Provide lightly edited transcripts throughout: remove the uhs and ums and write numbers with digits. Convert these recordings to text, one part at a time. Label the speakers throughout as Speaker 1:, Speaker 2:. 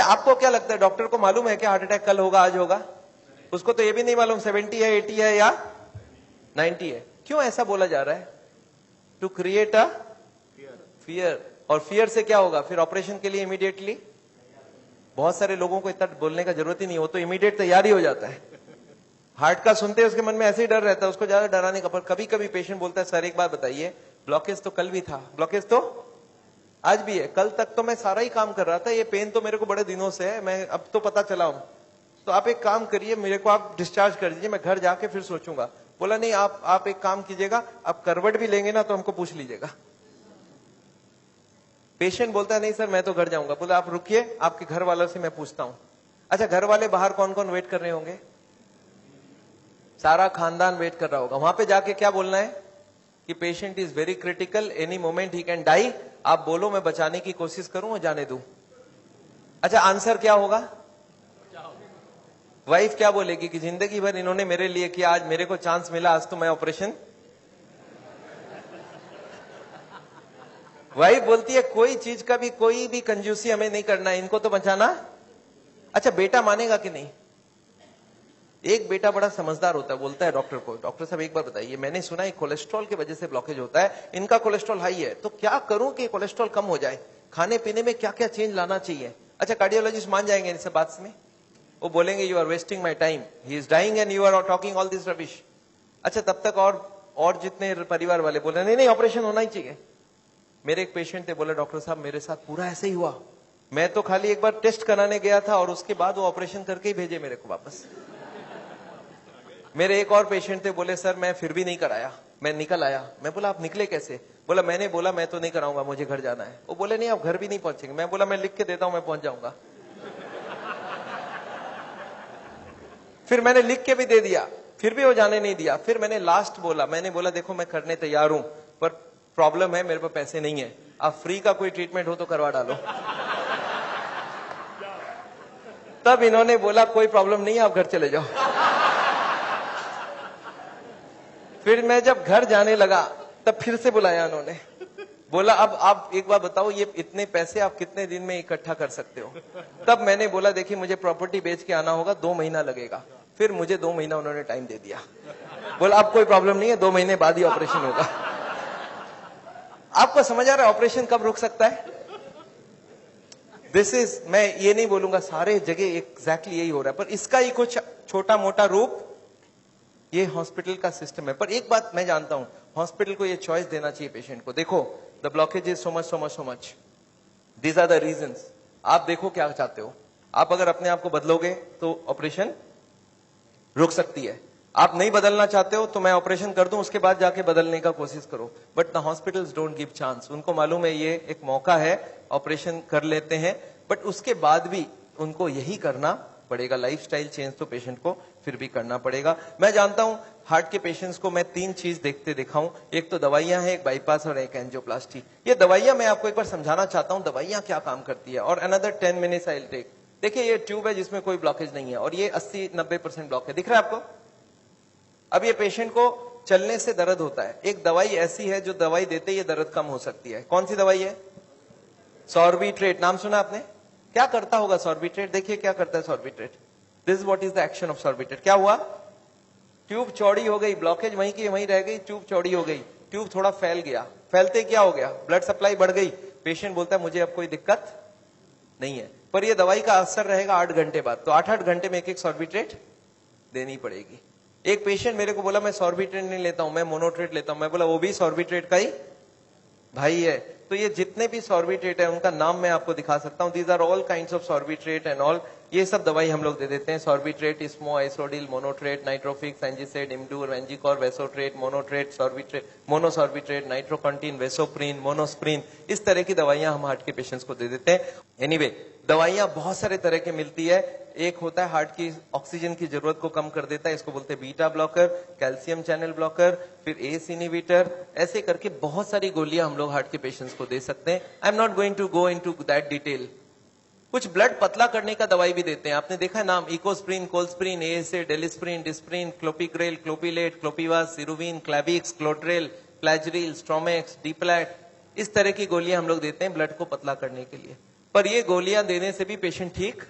Speaker 1: अच्छा, आपको क्या लगता है, डॉक्टर को मालूम है कि हार्ट अटैक कल होगा, आज होगा? उसको तो ये भी नहीं मालूम 70 है, 80 है या 90 है। क्यों ऐसा बोला जा रहा है? To create a fear. और फियर से क्या होगा फिर? ऑपरेशन के लिए इमीडिएटली, बहुत सारे लोगों को इतना बोलने का जरूरत ही नहीं हो, तो इमीडिएट तैयारी हो जाता है। हार्ट का सुनते उसके मन में ऐसे ही डर रहता है, उसको ज्यादा डराने का। पर कभी कभी पेशेंट बोलता है, सर एक बात बताइए, ब्लॉकेज तो कल भी था, ब्लॉकेज तो आज भी है, कल तक तो मैं सारा ही काम कर रहा था, ये पेन तो मेरे को बड़े दिनों से है, मैं अब तो पता चला हूं, तो आप एक काम करिए, मेरे को आप डिस्चार्ज कर दीजिए, मैं घर जाके फिर सोचूंगा। बोला नहीं, आप एक काम कीजिएगा, आप करवट भी लेंगे ना तो हमको पूछ लीजिएगा। पेशेंट बोलता है नहीं सर मैं तो घर जाऊंगा। बोला आप रुकिए, आपके घर वालों से मैं पूछता हूं। अच्छा, घर वाले बाहर कौन कौन वेट कर रहे होंगे? सारा खानदान वेट कर रहा होगा। वहां पे जाके क्या बोलना है कि patient is very critical, any moment he can die. आप बोलो मैं बचाने की कोशिश करूं और जाने दूं। अच्छा, आंसर क्या होगा? वाइफ क्या बोलेगी कि जिंदगी भर इन्होंने मेरे लिए किया, आज मेरे को चांस मिला, आज तो मैं ऑपरेशन। वाइफ बोलती है कोई चीज का भी, कोई भी कंजूसी हमें नहीं करना है, इनको तो बचाना। अच्छा, बेटा मानेगा कि नहीं? एक बेटा बड़ा समझदार होता है, बोलता है डॉक्टर को, डॉक्टर साहब एक बार बताइए, मैंने सुना है कोलेस्ट्रॉल की वजह से ब्लॉकेज होता है, इनका कोलेस्ट्रॉल हाई है, तो क्या करूं कि कोलेस्ट्रॉल कम हो जाए? खाने पीने में क्या क्या चेंज लाना चाहिए? अच्छा, कार्डियोलॉजिस्ट मान जाएंगे इस बात में? वो बोलेंगे you are wasting my time, he is dying and you are talking all this rubbish. अच्छा, तब तक और जितने परिवार वाले बोले नहीं नहीं ऑपरेशन होना ही चाहिए। मेरे एक पेशेंट थे, बोले डॉक्टर साहब मेरे साथ पूरा ऐसे ही हुआ, मैं तो खाली एक बार टेस्ट कराने गया था और उसके बाद वो ऑपरेशन करके ही भेजे मेरे को वापस। मेरे एक और पेशेंट थे, बोले सर मैं फिर भी नहीं कराया, मैं निकल आया। मैं बोला आप निकले कैसे? बोला मैंने बोला मैं तो नहीं कराऊंगा, मुझे घर जाना है। वो बोले नहीं आप घर भी नहीं पहुंचेंगे। मैं बोला मैं लिख के देता हूं, मैं पहुंच जाऊंगा। फिर मैंने लिख के भी दे दिया, फिर भी वो जाने नहीं दिया। फिर मैंने लास्ट बोला, मैंने बोला देखो मैं करने तैयार हूं, पर प्रॉब्लम है मेरे पास पैसे नहीं है, आप फ्री का कोई ट्रीटमेंट हो तो करवा डालो। तब इन्होंने बोला कोई प्रॉब्लम नहीं है, आप घर चले जाओ। फिर मैं जब घर जाने लगा तब फिर से बुलाया उन्होंने, बोला अब आप एक बार बताओ ये इतने पैसे आप कितने दिन में इकट्ठा कर सकते हो? तब मैंने बोला देखिए मुझे प्रॉपर्टी बेच के आना होगा, 2 महीना लगेगा। फिर मुझे 2 महीना उन्होंने टाइम दे दिया। बोला अब कोई प्रॉब्लम नहीं है, 2 महीने बाद ही ऑपरेशन होगा। आपको समझ आ रहा है ऑपरेशन कब रुक सकता है? दिस इज, मैं ये नहीं बोलूंगा सारे जगह एग्जैक्टली यही हो रहा है, पर इसका ही कुछ छोटा मोटा रूप ये हॉस्पिटल का सिस्टम है। पर एक बात मैं जानता हूं, हॉस्पिटल को ये चॉइस देना चाहिए पेशेंट को, देखो the blockage is so much so much so much, these are the reasons. आप देखो क्या चाहते हो, आप अगर अपने आप को बदलोगे तो ऑपरेशन रुक सकती है। आप नहीं बदलना चाहते हो तो मैं ऑपरेशन कर दूं, उसके बाद जाके बदलने का कोशिश करो। But the hospitals don't give chance. उनको मालूम है ये एक मौका है, ऑपरेशन कर लेते हैं, बट उसके बाद भी उनको यही करना पड़ेगा। लाइफस्टाइल चेंज तो पेशेंट को फिर भी करना पड़ेगा। मैं जानता हूं हार्ट के पेशेंट्स को मैं 3 चीज देखते दिखाऊं, एक तो दवाइयां हैं, एक बाईपास और एक एंजियोप्लास्टी। ये दवाइयां मैं आपको एक बार समझाना चाहता हूं दवाइयां क्या काम करती है, और another 10 minutes I will take. देखिए ये ट्यूब है जिसमें कोई ब्लॉकेज नहीं है, और ये 80-90% ब्लॉक है, दिख रहा है आपको? अब ये पेशेंट को चलने से दर्द होता है, एक दवाई ऐसी है जो दवाई देते ये दर्द कम हो सकती है। कौन सी दवाई है? सॉर्बिट्रेट। नाम सुना आपने? क्या करता होगा सॉर्बिट्रेट? देखिए क्या करता है Sorbitrate. This is what is the action of Sorbitrate. क्या हुआ? ट्यूब चौड़ी हो गई, ब्लॉकेज वहीं की वहीं रह गई, ट्यूब चौड़ी हो गई, ट्यूब थोड़ा फैल गया, फैलते क्या हो गया? ब्लड सप्लाई बढ़ गई। पेशेंट बोलता है मुझे अब कोई दिक्कत नहीं है, पर ये दवाई का असर रहेगा 8 घंटे बाद, तो 8-8 घंटे में एक सॉर्बिट्रेट देनी पड़ेगी। एक पेशेंट मेरे को बोला मैं सॉर्बिट्रेट नहीं लेता हूं, मैं मोनोट्रेट लेता हूं। मैं बोला वो भी सॉर्बिट्रेट का ही भाई है। तो ये जितने भी सॉर्बिट्रेट है उनका नाम मैं आपको दिखा सकता हूं, these are all kinds of sorbitrate and all. ये सब दवाई हम लोग दे देते हैं, सॉर्बिट्रेट, स्मो, आइसोडिल, मोनोट्रेट, नाइट्रोफिक्स, एंजिसेड, इमडूर, वेंजिकॉर, वेसोट्रेट, मोनोट्रेट, सॉर्बिट्रेट, मोनोसॉर्बिट्रेट, नाइट्रोकंटीन, वेसोप्रीन, मोनोस्प्रीन, इस तरह की दवाइयां हम हार्ट के पेशेंट्स को दे देते हैं। एनीवे दवाइयां बहुत सारे तरह की मिलती है। एक होता है हार्ट की ऑक्सीजन की जरूरत को कम कर देता है, इसको बोलते हैं beta blocker, calcium channel blocker, फिर एस इनहिबिटर, ऐसे करके बहुत सारी गोलियां हम लोग हार्ट के पेशेंट्स को दे सकते हैं। I am not going to go into that detail. कुछ ब्लड पतला करने का दवाई भी देते हैं, आपने देखा है नाम, Ecosprin, Colsprin, ASA, Delisprin, Disprin, Clopigrel, Clopilate, Clopivas, Ceruvin, Clavix, Clotrel, Plagril, Stromex, Deplatt, इस तरह की गोलियां हम लोग देते हैं ब्लड को पतला करने के लिए। पर ये गोलियां देने से भी पेशेंट ठीक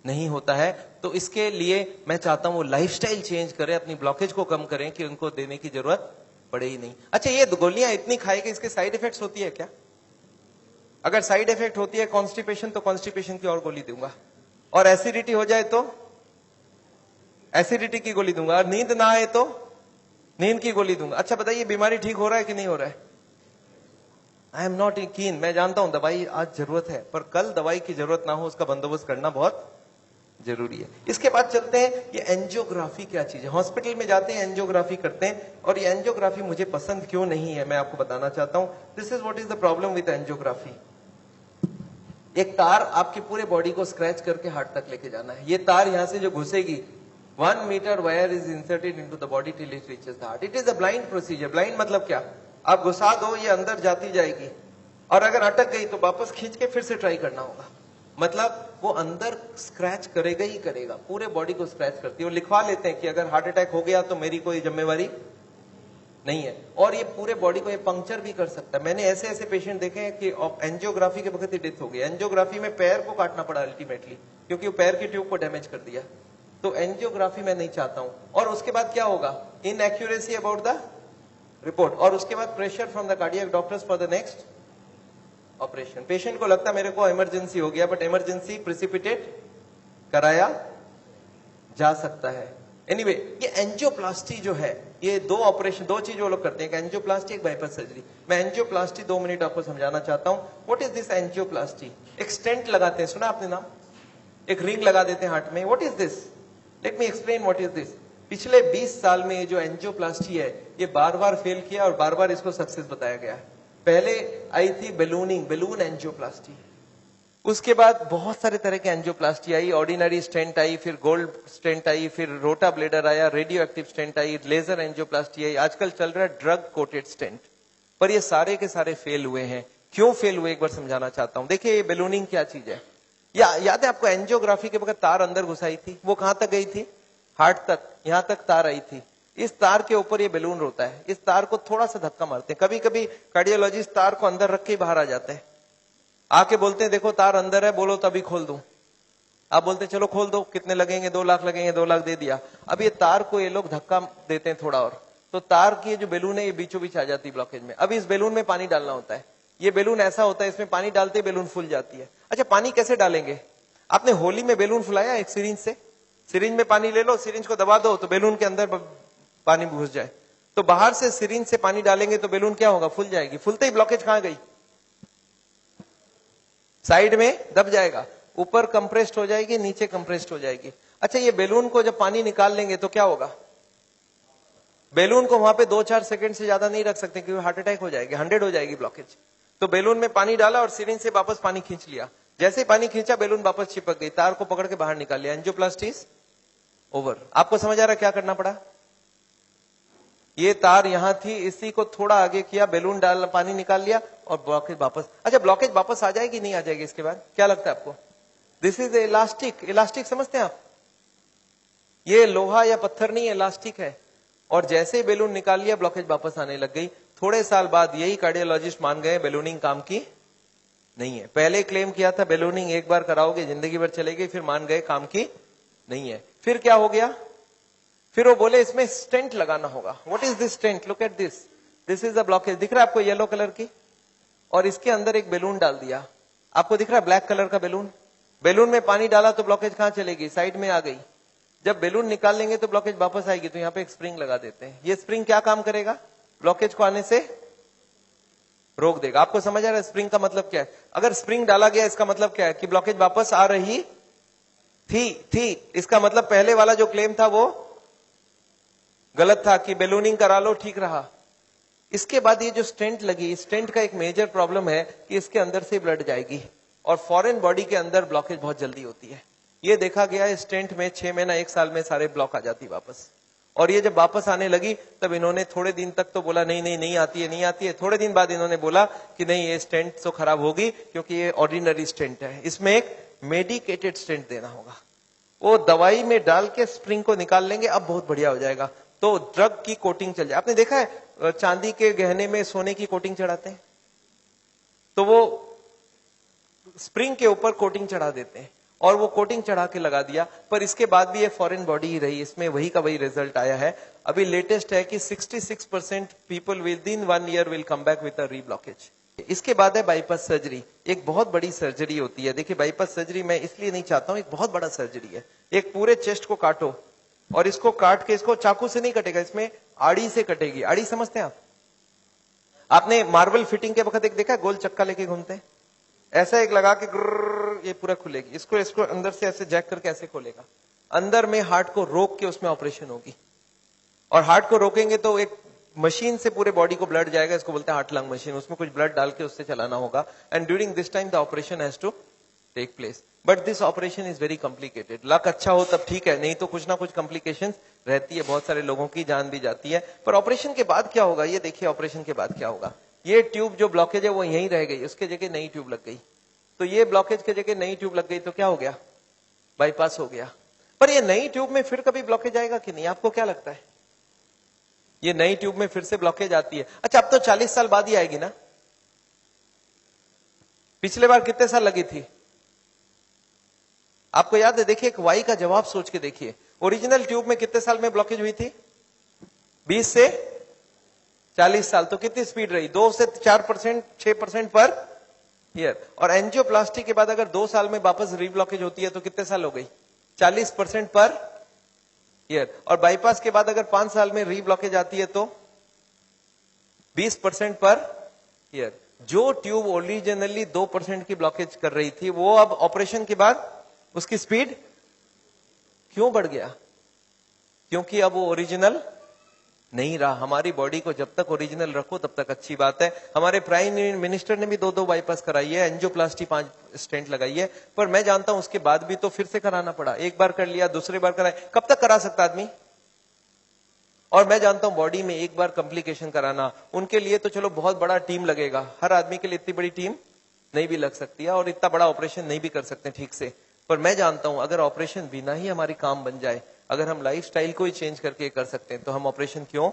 Speaker 1: नहीं होता है। तो इसके लिए मैं चाहता हूं वो लाइफस्टाइल चेंज करें, अपनी ब्लॉकेज को कम करें कि उनको देने की जरूरत पड़े ही नहीं। अच्छा, ये गोलियां इतनी खाएगी, इसके साइड इफेक्ट्स होती है क्या? अगर साइड इफेक्ट होती है कॉन्स्टिपेशन, तो कॉन्स्टिपेशन की और गोली दूंगा, और एसिडिटी हो जाए तो एसिडिटी की गोली दूंगा, और नींद ना आए तो नींद की गोली दूंगा। अच्छा बताइए, बीमारी ठीक हो रहा है कि नहीं हो रहा है? आई एम नॉट कीन, मैं जानता हूं दवाई आज जरूरत है, पर कल दवाई की जरूरत ना हो उसका बंदोबस्त करना बहुत जरूरी है। इसके बाद चलते हैं, ये एंजियोग्राफी क्या चीज है। हॉस्पिटल में जाते हैं, एंजियोग्राफी करते हैं, और ये एंजियोग्राफी मुझे पसंद क्यों नहीं है मैं आपको बताना चाहता हूं। This is what is the problem with angiography. एक तार आपकी पूरे बॉडी को स्क्रैच करके हार्ट तक लेके जाना है। ये तार यहां से जो घुसेगी, 1 metre wire is inserted into the body till it reaches the heart. It is a blind procedure. Blind मतलब क्या? आप घुसा दो, ये अंदर जाती जाएगी, और अगर अटक गई तो वापस खींच के फिर से ट्राई करना होगा। मतलब वो अंदर स्क्रैच करेगा ही करेगा, पूरे बॉडी को स्क्रैच करती है। वो लिखवा लेते हैं कि अगर हार्ट अटैक हो गया तो मेरी कोई जिम्मेवारी नहीं है, और ये पूरे बॉडी को ये पंक्चर भी कर सकता है। मैंने ऐसे ऐसे पेशेंट देखे हैं कि एंजियोग्राफी के वक्त ही डेथ हो गई। एंजियोग्राफी में पैर को काटना पड़ा अल्टीमेटली, क्योंकि वो पैर की ट्यूब को डैमेज कर दिया। तो एंजियोग्राफी मैं नहीं चाहता हूं। और उसके बाद क्या होगा? इनएक्यूरेसी अबाउट द रिपोर्ट, और उसके बाद pressure from the cardiac doctors for the next operation. Patient को लगता है मेरे को इमरजेंसी हो गया, बट इमरजेंसी प्रिसिपिटेट कराया जा सकता है। एनीवे, ये एंजियोप्लास्टी जो है, ये दो ऑपरेशन, दो चीज वो लोग करते हैं, एक एंजियोप्लास्टी, एक बाइपास सर्जरी। मैं एंजियोप्लास्टी 2 मिनट आपको समझाना चाहता हूं। What is this angioplasty? एक स्टेंट लगाते हैं, सुना आपने नाम? एक रिंग लगा देते हैं हार्ट में। What is this? Let me explain what is this. पिछले 20 साल में ये जो एंजियोप्लास्टी है, ये बार बार फेल किया और बार बार इसको सक्सेस बताया गया। पहले आई थी बेलूनिंग, बेलून एंजियोप्लास्टी। उसके बाद बहुत सारे तरह के एंजियोप्लास्टी आई, ऑर्डिनरी स्टेंट आई, फिर गोल्ड स्टेंट आई, फिर रोटा ब्लेडर आया, रेडियो एक्टिव स्टेंट आई, लेजर एंजियोप्लास्टी आई, आजकल चल रहा है ड्रग कोटेड स्टेंट। पर ये सारे के सारे फेल हुए हैं। क्यों फेल हुए एक बार समझाना चाहता हूं। देखिए, ये बेलूनिंग क्या चीज है? याद है आपको एंजियोग्राफी के वक्त तार अंदर घुसाई थी, वो कहां तक गई थी? हार्ट तक, यहां तक तार आई थी। इस तार के ऊपर ये बेलून होता है। इस तार को थोड़ा सा धक्का मारते हैं। कभी कभी कार्डियोलॉजिस्ट तार को अंदर रख के बाहर आ जाते हैं, आके बोलते हैं देखो तार अंदर है, बोलो तभी खोल दूं। आप बोलते हैं चलो खोल दो, कितने लगेंगे? 2 लाख लगेंगे। 2 लाख दे दिया। अब ये तार को ये लोग धक्का देते हैं थोड़ा और, तो तार की जो बेलून है ये बीचों बीच आ जाती है ब्लॉकेज में। अब इस बेलून में पानी डालना होता है। ये बेलून ऐसा होता है, इसमें पानी डालते बेलून फूल जाती है। अच्छा, पानी कैसे डालेंगे? आपने होली में बेलून फुलाया एक सिरिंज से? सिरिंज में पानी ले लो, सिरिंज को दबा दो तो बेलून के अंदर पानी घुस जाए। तो बाहर से सिरिंज से पानी डालेंगे तो बेलून क्या होगा? फूल जाएगी। फूलते ही ब्लॉकेज कहां गई? साइड में दब जाएगा। ऊपर कंप्रेस्ड हो जाएगी, नीचे कंप्रेस्ड हो जाएगी। अच्छा, ये बेलून को जब पानी निकाल लेंगे तो क्या होगा? बेलून को वहां पे 2-4 सेकंड से ज्यादा नहीं रख सकते, क्योंकि हार्ट अटैक हो जाएगी, 100 हो जाएगी ब्लॉकेज। तो बेलून में पानी डाला और सिरिंज से वापस पानी खींच लिया। जैसे ही पानी खींचा, बेलून वापस चिपक गई, तार को पकड़ के बाहर निकाल लिया। Angioplasty is over. आपको समझ आ रहा है क्या करना पड़ा? ये तार यहां थी, इसी को थोड़ा आगे किया, बेलून डाल, पानी निकाल लिया और ब्लॉकेज वापस। अच्छा, ब्लॉकेज वापस आ जाएगी नहीं आ जाएगी इसके बाद? क्या लगता है आपको? This is elastic. इलास्टिक समझते हैं आप? ये लोहा या पत्थर नहीं, इलास्टिक है। और जैसे ही बेलून निकाल लिया, ब्लॉकेज वापस आने लग गई। थोड़े साल बाद यही कार्डियोलॉजिस्ट मान गए बेलूनिंग काम की नहीं है। पहले क्लेम किया था बेलूनिंग एक बार कराओगे जिंदगी भर चलेगी, फिर मान गए काम की नहीं है। फिर क्या हो गया? फिर वो बोले इसमें स्टेंट लगाना होगा। What is this stent? Look at this, this is the blockage. दिख रहा है आपको येलो कलर की? और इसके अंदर एक बेलून डाल दिया। आपको दिख रहा है ब्लैक कलर का बेलून? बेलून में पानी डाला तो ब्लॉकेज कहां चलेगी? साइड में आ गई। जब बेलून निकाल लेंगे तो ब्लॉकेज वापस आएगी। तो यहाँ पे एक स्प्रिंग लगा देते हैं। ये स्प्रिंग क्या काम करेगा? ब्लॉकेज को आने से रोक देगा। आपको समझ आ रहा है स्प्रिंग का मतलब क्या है? अगर स्प्रिंग डाला गया, इसका मतलब क्या है? कि ब्लॉकेज वापस आ रही थी। इसका मतलब पहले वाला जो क्लेम था वो गलत था कि बेलूनिंग करा लो, ठीक रहा। इसके बाद ये जो स्टेंट लगी, स्टेंट का एक मेजर प्रॉब्लम है कि इसके अंदर से ब्लड जाएगी और फॉरेन बॉडी के अंदर ब्लॉकेज बहुत जल्दी होती है। ये देखा गया स्टेंट में 6 महीना 1 साल में सारे ब्लॉक आ जाती वापस। और ये जब वापस आने लगी तब इन्होंने थोड़े दिन तक तो बोला नहीं आती है। थोड़े दिन बाद इन्होंने बोला कि नहीं, ये स्टेंट तो खराब होगी क्योंकि ये ऑर्डिनरी स्टेंट है, इसमें एक मेडिकेटेड स्टेंट देना होगा। वो दवाई में डाल के स्प्रिंग को निकाल लेंगे, अब बहुत बढ़िया हो जाएगा। तो ड्रग की कोटिंग चल जाए। आपने देखा है चांदी के गहने में सोने की कोटिंग चढ़ाते हैं, तो वो स्प्रिंग के ऊपर कोटिंग चढ़ा देते हैं और वो कोटिंग चढ़ा के लगा दिया, पर इसके बाद भी ये फॉरेन बॉडी ही रही, इसमें वही का वही रिजल्ट आया है। अभी लेटेस्ट है कि 66% people with in 1 year will come back with a reblockage. इसके बाद है बाईपास सर्जरी, एक बहुत बड़ी सर्जरी होती है। देखिए बाईपास सर्जरी मैं इसलिए नहीं चाहता हूं, एक बहुत बड़ा सर्जरी है। एक पूरे चेस्ट को काटो और इसको काट के, इसको चाकू से नहीं कटेगा, इसमें आड़ी से कटेगी। आड़ी समझते हैं आप? आपने मार्बल फिटिंग के वक्त एक देखा गोल चक्का लेके घूमते हैं, ऐसा एक लगा के ये पूरा खुलेगी। इसको अंदर से ऐसे जैक करके ऐसे खोलेगा, अंदर में हार्ट को रोक के उसमें ऑपरेशन होगी। और हार्ट को रोकेंगे तो एक मशीन से पूरे बॉडी को ब्लड जाएगा, इसको बोलते हैं हार्ट लंग मशीन। उसमें कुछ ब्लड डाल के उससे चलाना होगा and during this time the operation has to take place. But this operation is very complicated. Luck अच्छा हो तब ठीक है, नहीं तो कुछ ना कुछ कॉम्प्लिकेशंस रहती है, बहुत सारे लोगों की जान भी जाती है। पर ऑपरेशन के बाद क्या होगा ये देखिए, ऑपरेशन के बाद क्या होगा। ये ट्यूब जो ब्लॉकेज है वो यहीं रह गई, उसके जगह नई ट्यूब लग गई। तो ये ब्लॉकेज के जगह नई ट्यूब लग गई तो क्या हो गया, बाईपास हो गया। पर ये नई ट्यूब में फिर कभी ब्लॉकेज आएगा कि नहीं, आपको क्या लगता है? ये नई ट्यूब में फिर से ब्लॉकेज आती है। अच्छा अब तो 40 साल बाद ही आएगी ना, पिछले बार कितने साल लगी थी आपको याद है? देखिए एक वाई का जवाब सोच के देखिए, ओरिजिनल ट्यूब में कितने साल में ब्लॉकेज हुई थी? 20 से 40 साल। तो कितनी स्पीड रही? 2 से 4%, 6% पर ईयर। और एंजियोप्लास्टी के बाद अगर 2 साल में वापस रीब्लॉकेज होती है तो कितने साल हो गई? 40% पर ईयर। और बाईपास के बाद अगर 5 साल में रीब्लॉकेज आती है तो 20% पर ईयर। जो ट्यूब ओरिजिनली 2% की ब्लॉकेज कर रही थी वो अब ऑपरेशन के बाद उसकी स्पीड क्यों बढ़ गया? क्योंकि अब वो ओरिजिनल नहीं रहा। हमारी बॉडी को जब तक ओरिजिनल रखो तब तक अच्छी बात है। हमारे प्राइम मिनिस्टर ने भी 2 बाईपास कराई है, एंजियोप्लास्टी 5 स्टेंट लगाई है। पर मैं जानता हूं उसके बाद भी तो फिर से कराना पड़ा। एक बार कर लिया, दूसरी बार कराए, कब तक करा सकता आदमी? और मैं जानता हूं बॉडी में एक बार कॉम्प्लिकेशन कराना, उनके लिए तो चलो बहुत बड़ा टीम लगेगा। हर आदमी के लिए इतनी बड़ी टीम नहीं भी लग सकती है और इतना बड़ा ऑपरेशन नहीं भी कर सकते ठीक से। पर मैं जानता हूं अगर ऑपरेशन बिना ही हमारी काम बन जाए, अगर हम लाइफस्टाइल को ही चेंज करके कर सकते हैं तो हम ऑपरेशन क्यों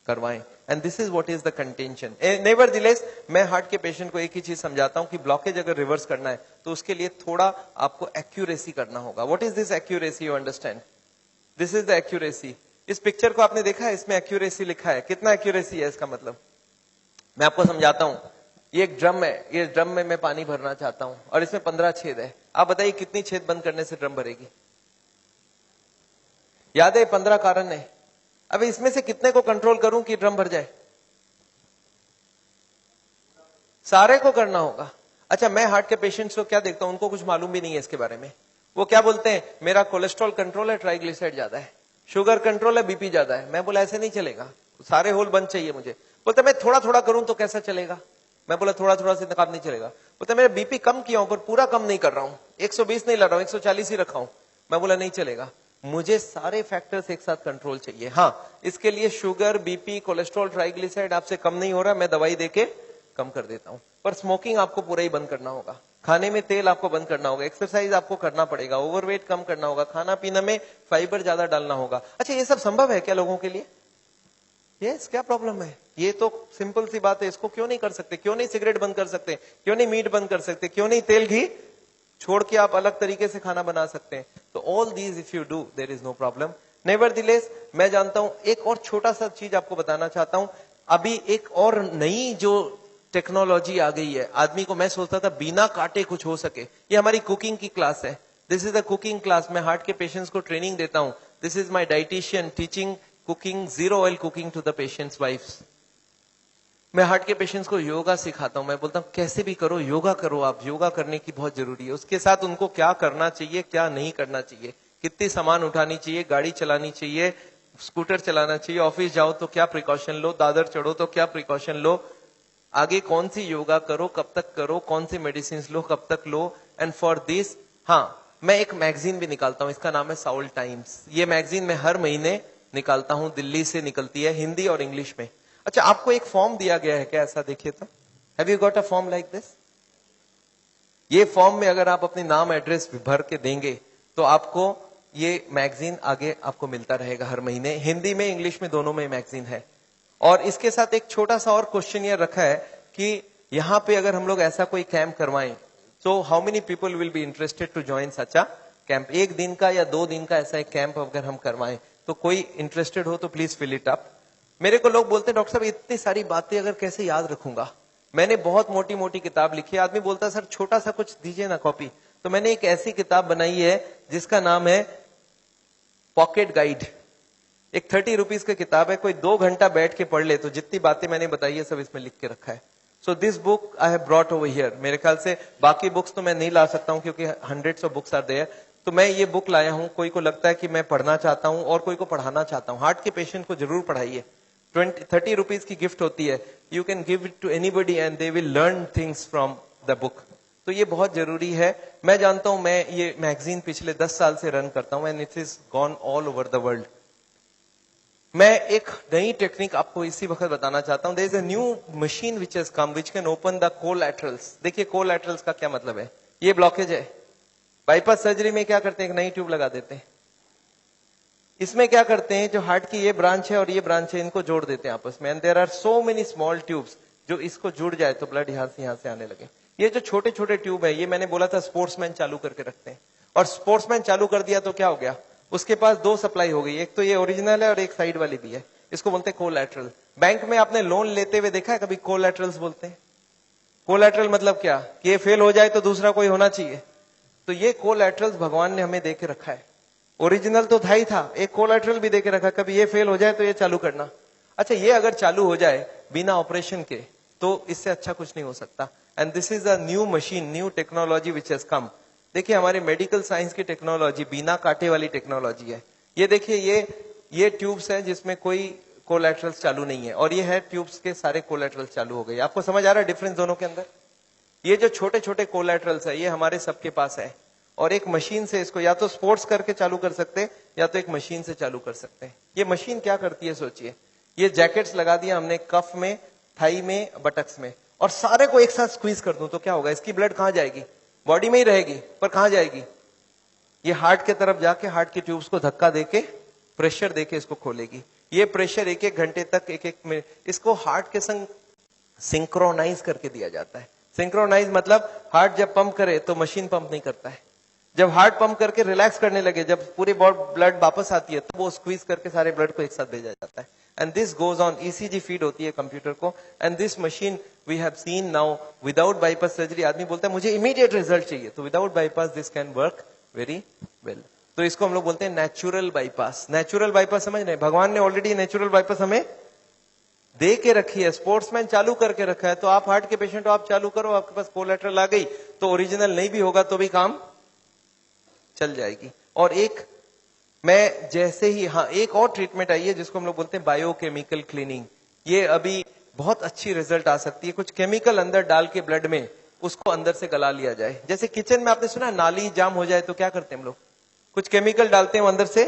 Speaker 1: करवाएं? And this is what is the contention. Nevertheless मैं हार्ट के पेशेंट को एक ही चीज समझाता हूं कि ब्लॉकेज अगर रिवर्स करना है तो उसके लिए थोड़ा आपको एक्यूरेसी करना होगा। What is this accuracy? You understand? This is the accuracy. इस पिक्चर को आपने देखा है, इसमें एक्यूरेसी लिखा है। कितना एक्यूरेसी है इसका मतलब? मैं आपको समझाता हूं। ये एक ड्रम है, ये ड्रम में मैं पानी भरना चाहता हूं और इसमें 15 छेद है। आप बताइए कितनी छेद बंद करने से ड्रम भरेगी? याद है 15 कारण है। अब इसमें से कितने को कंट्रोल करूं कि ड्रम भर जाए? सारे को करना होगा। अच्छा मैं हार्ट के पेशेंट्स को क्या देखता हूं, उनको कुछ मालूम भी नहीं है इसके बारे में। वो क्या बोलते हैं, मेरा कोलेस्ट्रॉल कंट्रोल है, ट्राइग्लिसराइड ज्यादा है, शुगर कंट्रोल है, बीपी ज्यादा है। मैं बोला ऐसे नहीं चलेगा, सारे होल बंद चाहिए मुझे। बोलते मैं थोड़ा थोड़ा करूं तो कैसा चलेगा? मैं बोला थोड़ा थोड़ा से काम नहीं चलेगा। बोलते मेरा बीपी कम किया हूं पर पूरा कम नहीं कर रहा हूं, 120 नहीं ला रहा हूं, 140 ही रखा हूं। मैं बोला नहीं चलेगा, मुझे सारे फैक्टर्स एक साथ कंट्रोल चाहिए। हाँ इसके लिए शुगर, बीपी, कोलेस्ट्रॉल, ट्राइग्लिसराइड आपसे कम नहीं हो रहा, मैं दवाई देके कम कर देता हूं। पर स्मोकिंग आपको पूरा ही बंद करना होगा, खाने में तेल आपको बंद करना होगा, एक्सरसाइज आपको करना पड़ेगा, ओवरवेट कम करना होगा, खाना पीना में फाइबर ज्यादा डालना होगा। अच्छा ये सब संभव है क्या लोगों के लिए? यस, क्या प्रॉब्लम है? ये तो सिंपल सी बात है, इसको क्यों नहीं कर सकते? क्यों नहीं सिगरेट बंद कर सकते? क्यों नहीं मीट बंद कर सकते? क्यों नहीं तेल घी छोड़ के आप अलग तरीके से खाना बना सकते हैं? तो all these if you do there is no problem. Nevertheless मैं जानता हूं, एक और छोटा सा चीज आपको बताना चाहता हूं। अभी एक और नई जो टेक्नोलॉजी आ गई है, आदमी को मैं सोचता था बिना काटे कुछ हो सके। ये हमारी कुकिंग की क्लास है, this is a cooking class. मैं हार्ट के पेशेंट्स को ट्रेनिंग देता हूं। This is my dietitian teaching cooking, 0 oil cooking to the patients wifes. मैं हार्ट के पेशेंट्स को योगा सिखाता हूं। मैं बोलता हूं कैसे भी करो, योगा करो, आप योगा करने की बहुत जरूरी है। उसके साथ उनको क्या करना चाहिए, क्या नहीं करना चाहिए, कितनी सामान उठानी चाहिए, गाड़ी चलानी चाहिए, स्कूटर चलाना चाहिए, ऑफिस जाओ तो क्या प्रिकॉशन लो, दादर चढ़ो तो क्या प्रिकॉशन लो, आगे कौन सी योगा करो, कब तक करो, कौन सी मेडिसिन लो, कब तक लो। एंड फॉर दिस हाँ मैं एक मैगजीन भी निकालता हूं, इसका नाम है साउल टाइम्स। ये मैगजीन मैं हर महीने निकालता हूं, दिल्ली से निकलती है, हिंदी और इंग्लिश में। अच्छा आपको एक फॉर्म दिया गया है क्या? ऐसा देखिए तो, have you got a form like this? ये फॉर्म में अगर आप अपने नाम एड्रेस भर के देंगे तो आपको ये मैगजीन आगे आपको मिलता रहेगा हर महीने। हिंदी में इंग्लिश में दोनों में मैगजीन है। और इसके साथ एक छोटा सा और क्वेश्चन ये रखा है कि यहाँ पे अगर हम लोग ऐसा कोई कैंप करवाएं, So how many people will be interested to join such a camp? एक दिन का या 2 दिन का ऐसा एक कैंप अगर हम करवाएं तो कोई इंटरेस्टेड हो तो प्लीज फिल इट अप. मेरे को लोग बोलते हैं डॉक्टर साहब इतनी सारी बातें अगर कैसे याद रखूंगा. मैंने बहुत मोटी मोटी किताब लिखी है. आदमी बोलता है सर छोटा सा कुछ दीजिए ना कॉपी. तो मैंने एक ऐसी किताब बनाई है जिसका नाम है पॉकेट गाइड. एक 30 रुपीज की किताब है. कोई 2 घंटा बैठ के पढ़ ले तो जितनी बातें मैंने बताई है सब इसमें लिख के रखा है. So this book I have brought over here. मेरे ख्याल से बाकी बुक्स तो मैं नहीं ला सकता हूं क्योंकि hundreds of books are there. तो मैं ये बुक लाया हूं. कोई को लगता है कि मैं पढ़ना चाहता हूं और कोई को पढ़ाना चाहता हूं. हार्ट के पेशेंट को जरूर पढ़ाइए. 30 रुपीज की गिफ्ट होती है. You can give it to anybody and they will learn things from the book. तो ये बहुत जरूरी है. मैं जानता हूं, मैं ये मैगजीन पिछले 10 साल से रन करता हूं and it is gone all over the world. मैं एक नई टेक्निक आपको इसी वक्त बताना चाहता हूं. There is a new machine which has come which can open the collaterals. देखिए कोलैटरल्स का क्या मतलब है. ये ब्लॉकेज है. बाईपास सर्जरी में क्या करते हैं, एक नई ट्यूब लगा देते हैं. इसमें क्या करते हैं, जो हार्ट की ये ब्रांच है और ये ब्रांच है इनको जोड़ देते हैं आपस में. And there are so many small tubes. जो इसको जुड़ जाए तो ब्लड यहां से आने लगे. ये जो छोटे छोटे ट्यूब है ये मैंने बोला था स्पोर्ट्समैन चालू करके रखते हैं. और स्पोर्ट्समैन चालू कर दिया तो क्या हो गया, उसके पास 2 सप्लाई हो गई. एक तो ये ओरिजिनल है और एक साइड वाली भी है. इसको बोलते हैं कोलैटरल. बैंक में आपने लोन लेते हुए देखा है कभी कोलैटरल्स बोलते हैं. कोलैटरल मतलब क्या, कि ये फेल हो जाए तो दूसरा कोई होना चाहिए. तो ये कोलैटरल्स भगवान ने हमें दे के रखा है. ओरिजिनल तो था ही था, एक कोलैटरल भी दे के रखा. कभी ये फेल हो जाए तो ये चालू करना. अच्छा ये अगर चालू हो जाए बिना ऑपरेशन के तो इससे अच्छा कुछ नहीं हो सकता. And this is a new machine, new technology which has कम. देखिए हमारे मेडिकल साइंस की टेक्नोलॉजी बिना कांटे वाली टेक्नोलॉजी है. ये देखिए ये ट्यूब्स है जिसमें कोई कोलैटरल्स चालू नहीं है और ये है ट्यूब्स के सारे कोलैटरल्स चालू हो गए. आपको समझ आ रहा है डिफरेंस दोनों के अंदर. ये जो छोटे छोटे कोलैटरल्स है ये हमारे सबके पास है और एक मशीन से इसको या तो स्पोर्ट्स करके चालू कर सकते हैं या तो एक मशीन से चालू कर सकते हैं. ये मशीन क्या करती है सोचिए. ये जैकेट्स लगा दिया हमने कफ में, थाई में, बटक्स में और सारे को एक साथ स्क्वीज कर दूं तो क्या होगा, इसकी ब्लड कहां जाएगी, बॉडी में ही रहेगी पर कहां जाएगी, ये हार्ट के तरफ जाके हार्ट की ट्यूब्स को धक्का देके प्रेशर देके इसको खोलेगी. ये प्रेशर 1-1 घंटे तक 1-1 मिनट इसको हार्ट के संग सिंक्रोनाइज करके दिया जाता है. सिंक्रोनाइज मतलब हार्ट जब पंप करे तो मशीन पंप नहीं करता है. जब हार्ट पंप करके रिलैक्स करने लगे, जब पूरी ब्लड वापस आती है तो वो स्क्वीज करके सारे ब्लड को एक साथ भेजा जाता है. And this goes on. ECG feed होती है कंप्यूटर को. And this machine we have seen now without bypass surgery. आदमी बोलता है मुझे इमीडिएट रिजल्ट चाहिए, तो without bypass this can work very well. तो इसको हम लोग बोलते हैं नेचुरल बाईपास. नेचुरल बाईपास समझ रहे, भगवान ने ऑलरेडी नेचुरल बाईपास हमें दे के रखी है. स्पोर्ट्समैन चालू करके रखा है. तो आप हार्ट के पेशेंट हो, आप चालू करो, आपके पास कोलैटरल आ गई तो ओरिजिनल नहीं भी होगा तो भी काम चल जाएगी. और एक मैं जैसे ही, हाँ एक और ट्रीटमेंट आई है जिसको हम लोग बोलते हैं बायोकेमिकल क्लीनिंग. ये अभी बहुत अच्छी रिजल्ट आ सकती है. कुछ केमिकल अंदर डाल के ब्लड में उसको अंदर से गला लिया जाए. जैसे किचन में आपने सुना नाली जाम हो जाए तो क्या करते हैं हम लोग, कुछ केमिकल डालते हैं अंदर से.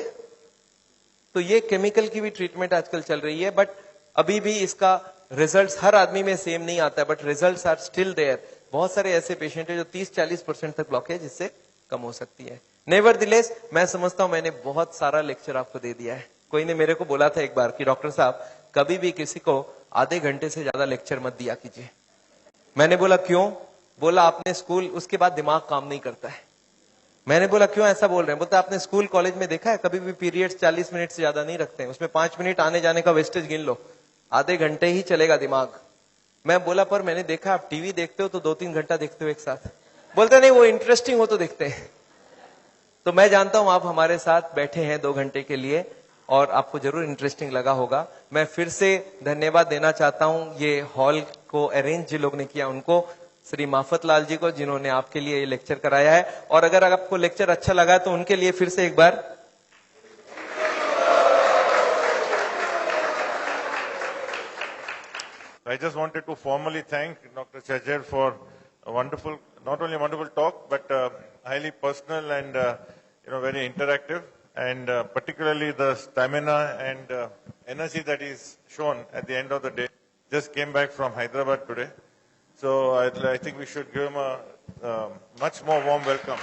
Speaker 1: तो ये केमिकल की भी ट्रीटमेंट आजकल चल रही है. बट अभी भी इसका रिजल्ट्स हर आदमी में सेम नहीं आता है, but results are still there. बहुत सारे ऐसे पेशेंट है जो 30-40% तक ब्लॉकेज इससे कम हो सकती है. नेवरदिलेस मैं समझता हूं मैंने बहुत सारा लेक्चर आपको दे दिया है. कोई ने मेरे को बोला था एक बार कि डॉक्टर साहब कभी भी किसी को आधे घंटे से ज्यादा लेक्चर मत दिया कीजिए. मैंने बोला क्यों, बोला आपने स्कूल, उसके बाद दिमाग काम नहीं करता है. मैंने बोला क्यों ऐसा बोल रहे हैं, बोलता आपने स्कूल कॉलेज में देखा है कभी भी पीरियड्स 40 मिनट से ज्यादा नहीं रखते हैं, उसमें 5 मिनट आने जाने का वेस्टेज गिन लो, आधे घंटे ही चलेगा दिमाग. मैं बोला पर मैंने देखा आप टीवी देखते हो तो 2-3 घंटा देखते हो एक साथ. बोलते नहीं वो इंटरेस्टिंग हो तो देखते हैं. तो मैं जानता हूं आप हमारे साथ बैठे हैं 2 घंटे के लिए और आपको जरूर इंटरेस्टिंग लगा होगा. मैं फिर से धन्यवाद देना चाहता हूं ये हॉल को अरेंज जिन लोग ने किया उनको, श्री माफत लाल जी को जिन्होंने आपके लिए ये लेक्चर कराया है. और अगर आपको लेक्चर अच्छा लगा तो उनके लिए फिर से एक बार
Speaker 2: I just wanted to formally thank Dr. Chajjar for a wonderful, not only a wonderful talk, but highly personal and very interactive, and particularly the stamina and energy that is shown at the end of the day. Just came back from Hyderabad today, so I think we should give him a much more warm welcome.